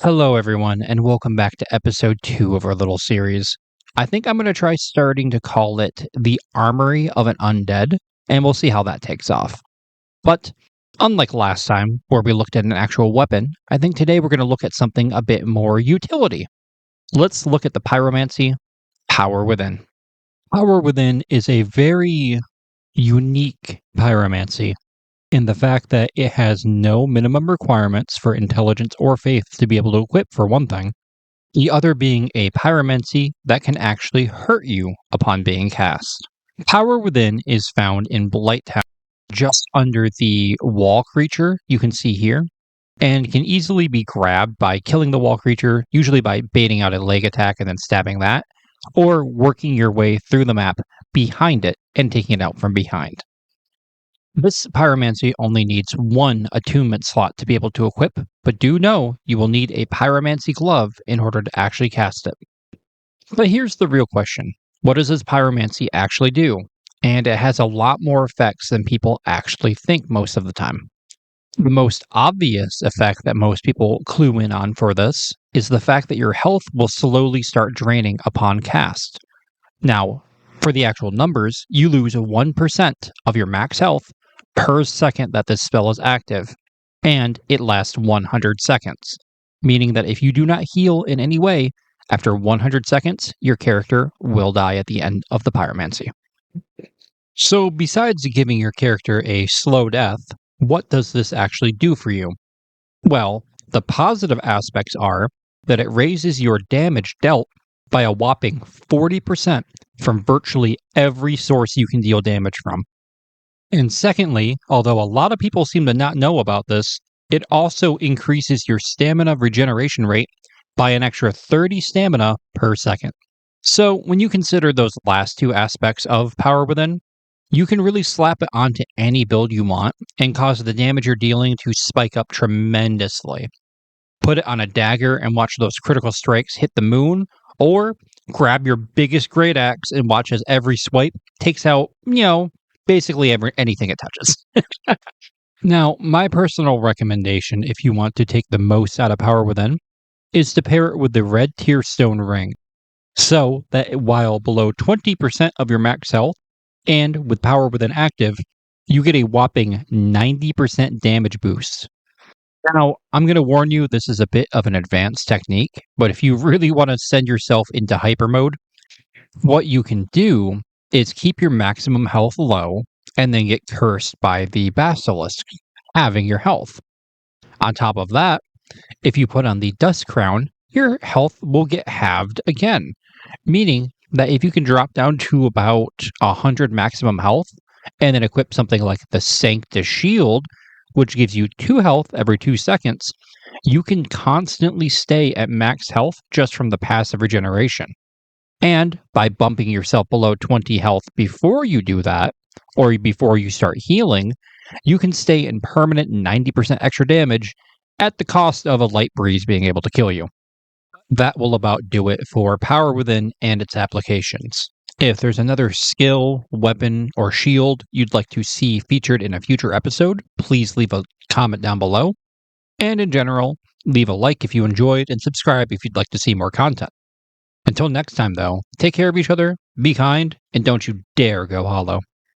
Hello, everyone, and welcome back to episode 2 of our little series. I think I'm going to try starting to call it the Armory of an Undead, and we'll see how that takes off. But unlike last time, where we looked at an actual weapon, I think today we're going to look at something a bit more utility. Let's look at the Pyromancy Power Within. Power Within is a very unique pyromancy in the fact that it has no minimum requirements for intelligence or faith to be able to equip, for one thing. The other being a pyromancy that can actually hurt you upon being cast. Power Within is found in Blighttown, just under the wall creature you can see here, and can easily be grabbed by killing the wall creature, usually by baiting out a leg attack and then stabbing that, or working your way through the map behind it and taking it out from behind. This pyromancy only needs one attunement slot to be able to equip, but do know you will need a pyromancy glove in order to actually cast it. But here's the real question. What does this pyromancy actually do? And it has a lot more effects than people actually think most of the time. The most obvious effect that most people clue in on for this is the fact that your health will slowly start draining upon cast. Now, for the actual numbers, you lose 1% of your max health per second that this spell is active, and it lasts 100 seconds, meaning that if you do not heal in any way, after 100 seconds, your character will die at the end of the pyromancy. So, besides giving your character a slow death, what does this actually do for you? Well, the positive aspects are that it raises your damage dealt by a whopping 40% from virtually every source you can deal damage from. And secondly, although a lot of people seem to not know about this, it also increases your stamina regeneration rate by an extra 30 stamina per second. So when you consider those last two aspects of Power Within, you can really slap it onto any build you want and cause the damage you're dealing to spike up tremendously. Put it on a dagger and watch those critical strikes hit the moon, or grab your biggest great axe and watch as every swipe takes out, basically anything it touches. Now, my personal recommendation, if you want to take the most out of Power Within, is to pair it with the red tier stone ring. So that while below 20% of your max health, and with Power Within active, you get a whopping 90% damage boost. Now, I'm going to warn you, this is a bit of an advanced technique, but if you really want to send yourself into hyper mode, what you can do is keep your maximum health low and then get cursed by the basilisk, having your health. On top of that, if you put on the dust crown, your health will get halved again, meaning that if you can drop down to about 100 maximum health and then equip something like the Sanctus Shield, which gives you 2 health every 2 seconds, you can constantly stay at max health just from the passive regeneration. And by bumping yourself below 20 health before you do that, or before you start healing, you can stay in permanent 90% extra damage at the cost of a light breeze being able to kill you. That will about do it for Power Within and its applications. If there's another skill, weapon, or shield you'd like to see featured in a future episode, please leave a comment down below. And in general, leave a like if you enjoyed and subscribe if you'd like to see more content. Until next time, though, take care of each other, be kind, and don't you dare go hollow.